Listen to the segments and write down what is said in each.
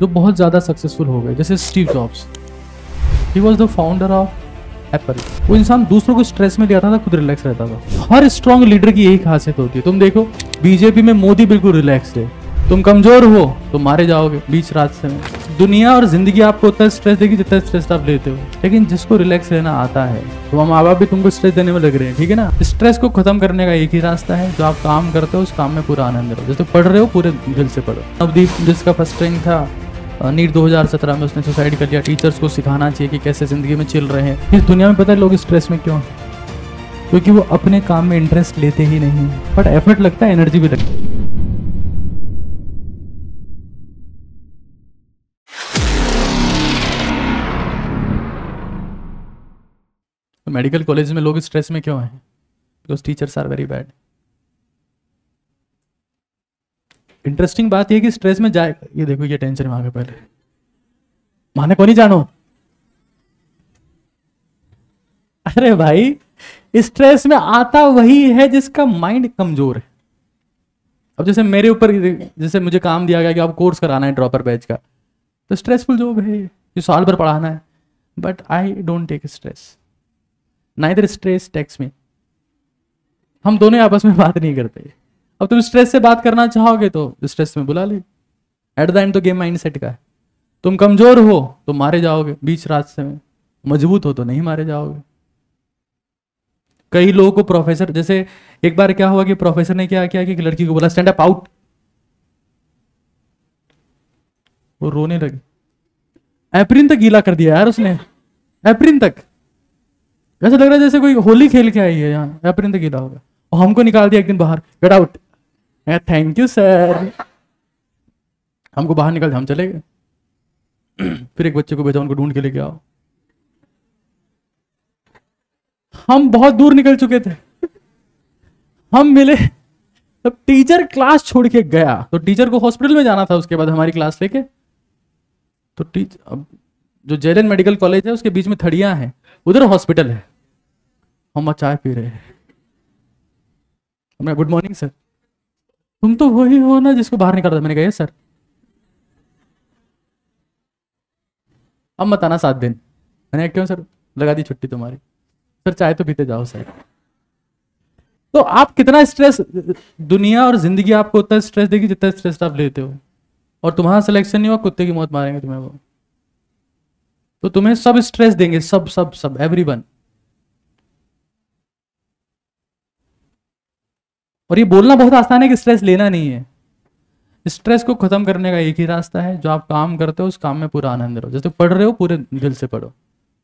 जो बहुत ज़्यादा सक्सेसफुल हो गए, जैसे Steve jobs. He was the founder of Apple. वो इंसान दूसरों को स्ट्रेस में ले आता था, खुद रिलैक्स रहता था। हर स्ट्रांग लीडर की यही खासियत होती है। तुम देखो बीजेपी में मोदी बिल्कुल रिलैक्स है। तुम कमजोर हो तो मारे जाओगे बीच रास्ते में। दुनिया और जिंदगी आपको उतना स्ट्रेस देगी जितना स्ट्रेस आप लेते हो। लेकिन जिसको रिलैक्स रहना आता है, तो माँ बाप भी तुमको स्ट्रेस देने में लग रहे हैं, ठीक है ना। स्ट्रेस को खत्म करने का एक ही रास्ता है, जो आप काम करते हो उस काम में पूरा आनंद लो। जैसे पढ़ रहे हो पूरे दिल से पढ़ो। नवदीप जिसका फर्स्ट रैंक था नीट 2017 में, उसने सुसाइड कर लिया। टीचर्स को सिखाना चाहिए कि कैसे जिंदगी में चिल रहे हैं। इस दुनिया में पता है लोग स्ट्रेस में क्यों? क्योंकि वो अपने काम में इंटरेस्ट लेते ही नहीं, बट एफर्ट लगता है, एनर्जी भी लगती है। तो मेडिकल कॉलेज में लोग स्ट्रेस में क्यों हैं? Because teachers are very bad. Interesting बात यह कि स्ट्रेस में जाए, ये देखो ये टेंशन में आ गए पहले माने को नहीं जानो। अरे भाई स्ट्रेस में आता वही है जिसका माइंड कमजोर है। अब जैसे मेरे ऊपर, जैसे मुझे काम दिया गया कि आप कोर्स कराना है ड्रॉपर बैच का, तो स्ट्रेसफुल जॉब है ये, साल भर पढ़ाना है। But I don't take stress, neither stress takes me. हम दोनों आपस में बात नहीं करते। अब तुम स्ट्रेस से बात करना चाहोगे तो स्ट्रेस में बुला ले। एट द एंड तो गेम माइंड सेट का है। तुम कमजोर हो तो मारे जाओगे बीच रास्ते में, मजबूत हो तो नहीं मारे जाओगे। कई लोगों को प्रोफेसर, जैसे एक बार क्या हुआ कि प्रोफेसर ने क्या किया कि लड़की को बोला स्टैंड अप आउट, वो रोने लगी। एप्रिन तक गीला कर दिया यार उसने, एप्रिन तक। ऐसा लग रहा है जैसे कोई होली खेल के आई है यहाँ, एप्रिन तक गीला होगा। और हमको निकाल दिया एक दिन बाहर, get out. Thank you sir, हमको बाहर निकाल दिया, हम चले गए। फिर एक बच्चे को भेजा, उनको ढूंढ के लेके आओ। हम बहुत दूर निकल चुके थे, हम मिले तब टीचर क्लास छोड़ के गया। तो टीचर को हॉस्पिटल में जाना था उसके बाद हमारी क्लास लेके। तो अब जो जेएलएन मेडिकल कॉलेज है उसके बीच में थड़ियां हैं, उधर हॉस्पिटल है। हम चाय पी रहे हैं, मैं गुड मॉर्निंग सर, तुम तो वही हो ना जिसको बाहर निकाला था। मैंने कहा सर। अब मत आना 7 दिन। मैंने क्यों सर? लगा दी छुट्टी तुम्हारी। सर चाय तो पीते जाओ सर। तो आप कितना स्ट्रेस, दुनिया और जिंदगी आपको उतना स्ट्रेस देगी जितना स्ट्रेस आप लेते हो। और तुम्हारा सिलेक्शन नहीं हुआ, कुत्ते की मौत मारेंगे तुम्हें वो। तो तुम्हें सब स्ट्रेस देंगे, सब सब सब, एवरीवन। और ये बोलना बहुत आसान है कि स्ट्रेस लेना नहीं है। स्ट्रेस को खत्म करने का एक ही रास्ता है, जो आप काम करते हो उस काम में पूरा आनंद लो। जैसे पढ़ रहे हो पूरे दिल से पढ़ो।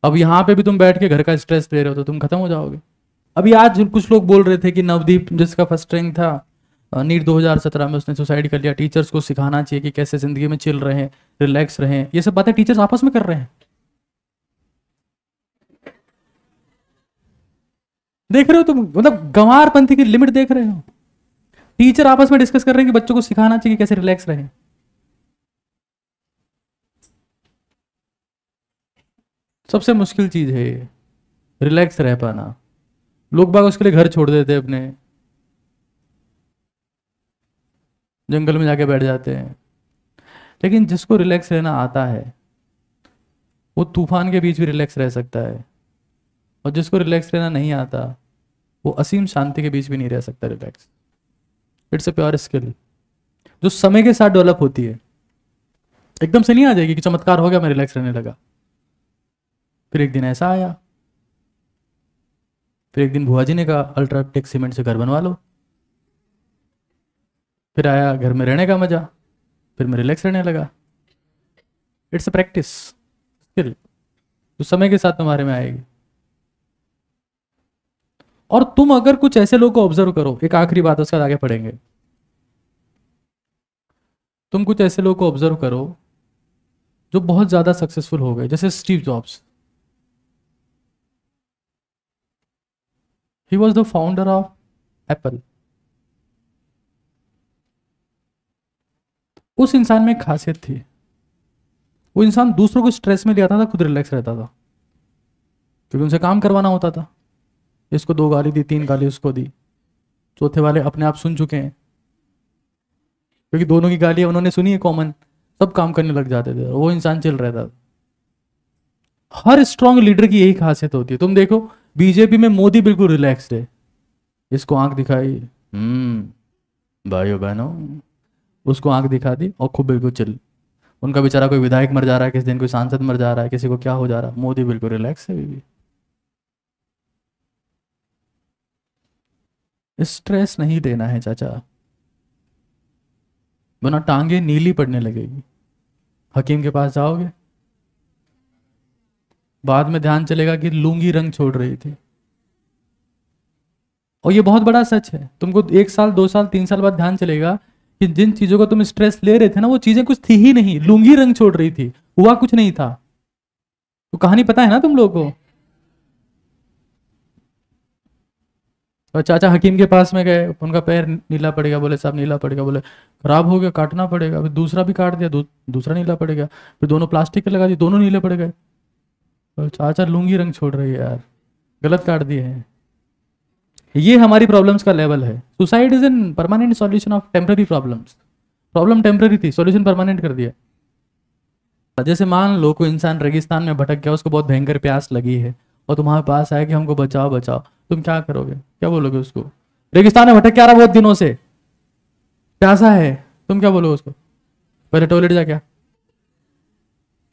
अब यहाँ पे भी तुम बैठ के घर का स्ट्रेस ले रहे हो तो तुम खत्म हो जाओगे। अभी आज कुछ लोग बोल रहे थे कि नवदीप जिसका फर्स्ट रैंक था नीट 2017 में, उसने सुसाइड कर लिया। टीचर्स को सिखाना चाहिए कि कैसे जिंदगी में चिल रहे हैं, रिलैक्स रहे। ये सब बातें टीचर्स आपस में कर रहे हैं। देख रहे हो तुम, मतलब गंवारपंथी की लिमिट देख रहे हो। टीचर आपस में डिस्कस कर रहे हैं कि बच्चों को सिखाना चाहिए कैसे रिलैक्स रहे। सबसे मुश्किल चीज है ये, रिलैक्स रह पाना। लोग बाग उसके लिए घर छोड़ देते हैं, अपने जंगल में जाके बैठ जाते हैं। लेकिन जिसको रिलैक्स रहना आता है वो तूफान के बीच भी रिलैक्स रह सकता है। और जिसको रिलैक्स रहना नहीं आता वो असीम शांति के बीच भी नहीं रह सकता relax. It's a pure skill जो समय के साथ डेवलप होती है। एकदम से नहीं आ जाएगी कि चमत्कार हो गया मैं रिलैक्स रहने लगा। फिर एक दिन ऐसा आया, फिर एक दिन भुआ जी ने कहा अल्ट्राटेक सीमेंट से घर बनवा लो। फिर आया घर में रहने का मजा, फिर मैं रिलैक्स रहने लगा। इट्स अ प्रैक्टिस स्किल जो समय के साथ तुम्हारे में आएगी। और तुम अगर कुछ ऐसे लोगों को ऑब्जर्व करो, एक आखिरी बात उसके बाद आगे पढ़ेंगे। तुम कुछ ऐसे लोगों को ऑब्जर्व करो जो बहुत ज्यादा सक्सेसफुल हो गए, जैसे Steve jobs. He was the founder of Apple. उस इंसान में एक खासियत थी, वो इंसान दूसरों को स्ट्रेस में ले आता था, खुद रिलैक्स रहता था। क्योंकि उनसे काम करवाना होता था। इसको 2 गाली दी, 3 गाली उसको दी, चौथे वाले अपने आप सुन चुके हैं, क्योंकि दोनों की गालियां उन्होंने सुनी है कॉमन। सब काम करने लग जाते थे, वो इंसान चिल रहता था। हर स्ट्रांग लीडर की यही खासियत होती है। तुम देखो बीजेपी में मोदी बिल्कुल रिलैक्स्ड है, इसको आंख दिखाई, भाइयों बहनों, उसको आंख दिखा दी और खूब बिल्कुल चिल। उनका बेचारा कोई विधायक मर जा रहा है, किसी दिन कोई सांसद मर जा रहा है, किसी को क्या हो जा रहा है, मोदी बिल्कुल रिलैक्स है अभी भी। स्ट्रेस नहीं देना है चाचा, वरना टांगे नीली पड़ने लगेगी। हकीम के पास जाओगे, बाद में ध्यान चलेगा कि लुंगी रंग छोड़ रही थी। और ये बहुत बड़ा सच है, तुमको 1 साल 2 साल 3 साल बाद ध्यान चलेगा कि जिन चीजों का तुम स्ट्रेस ले रहे थे ना, वो चीजें कुछ थी ही नहीं, लुंगी रंग छोड़ रही थी, हुआ कुछ नहीं था। तो कहानी पता है ना तुम लोगों को। और चाचा हकीम के पास में गए, उनका पैर नीला पड़ेगा, बोले साहब नीला पड़ेगा, बोले खराब हो गया काटना पड़ेगा, फिर दूसरा भी काट दिया, दूसरा नीला पड़ेगा, फिर दोनों प्लास्टिक के लगा दिए, दोनों नीले पड़ गए। तो चाचा लुंगी रंग छोड़ रही है यार, गलत काट दिए हैं। ये हमारी प्रॉब्लम्स का लेवल है। Suicide is an permanent solution of temporary problems. Problem temporary थी, सॉल्यूशन परमानेंट कर दिया। जैसे मान लो कोई इंसान रेगिस्तान में भटक गया, उसको बहुत भयंकर प्यास लगी है और तुम्हारे पास आया कि हमको बचाओ बचाओ, तुम क्या करोगे, क्या बोलोगे उसको? रेगिस्तान में भटक के आ रहा बहुत दिनों से, प्यासा है, तुम क्या बोलोगे उसको? पहले टॉयलेट जा, क्या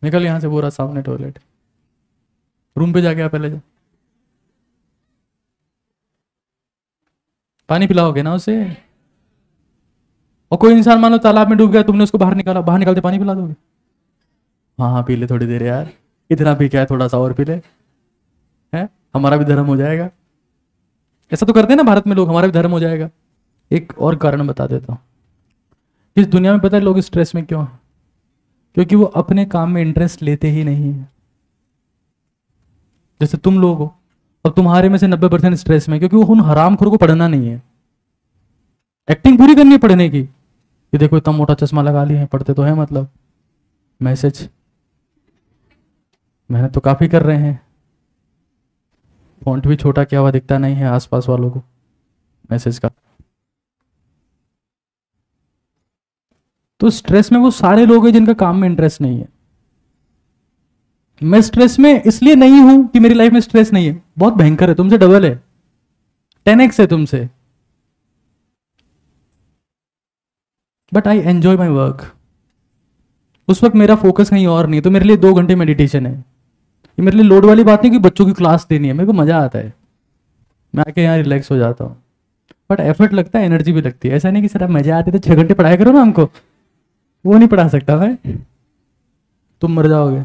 निकल यहां से, पूरा सामने टॉयलेट, रूम पे जाके पहले जा, पानी पिलाओगे ना उसे। और कोई इंसान मान लो तालाब में डूब गया, तुमने उसको बाहर निकाला, बाहर निकालते पानी पिला दोगे? हाँ हाँ पी ले थोड़ी देर यार, इतना पी क्या है, थोड़ा सा और पी ले, है हमारा भी धर्म हो जाएगा। ऐसा तो करते हैं ना भारत में लोग, हमारा भी धर्म हो जाएगा। एक और कारण बता देता हूँ, इस दुनिया में पता है लोग स्ट्रेस में क्यों हैं? क्योंकि वो अपने काम में इंटरेस्ट लेते ही नहीं है। जैसे तुम लोग हो, और तुम्हारे में से 90% स्ट्रेस में, क्योंकि वो उन हरामखोर को पढ़ना नहीं है, एक्टिंग पूरी करनी है पढ़ने की, कि देखो इतना मोटा चश्मा लगा लिए हैं, पढ़ते तो है, मतलब मैसेज मेहनत तो काफी कर रहे हैं, फॉन्ट भी छोटा क्या हुआ दिखता नहीं है आसपास वालों को मैसेज का। तो स्ट्रेस में वो सारे लोग हैं जिनका काम में इंटरेस्ट नहीं है। मैं स्ट्रेस में इसलिए नहीं हूं कि मेरी लाइफ में स्ट्रेस नहीं है, बहुत भयंकर है, तुमसे डबल है, 10x है तुमसे, but I enjoy my work. उस वक्त मेरा फोकस कहीं और नहीं, तो मेरे लिए 2 घंटे मेडिटेशन है। ये मेरे लिए लोड वाली बात नहीं कि बच्चों की क्लास देनी है, मेरे को मजा आता है, मैं आके यहाँ रिलैक्स हो जाता हूँ। बट एफर्ट लगता है, एनर्जी भी लगती है। ऐसा नहीं कि सर मजा आती तो 6 घंटे पढ़ाया करो ना हमको, वो नहीं पढ़ा सकता मैं, तुम मर जाओगे।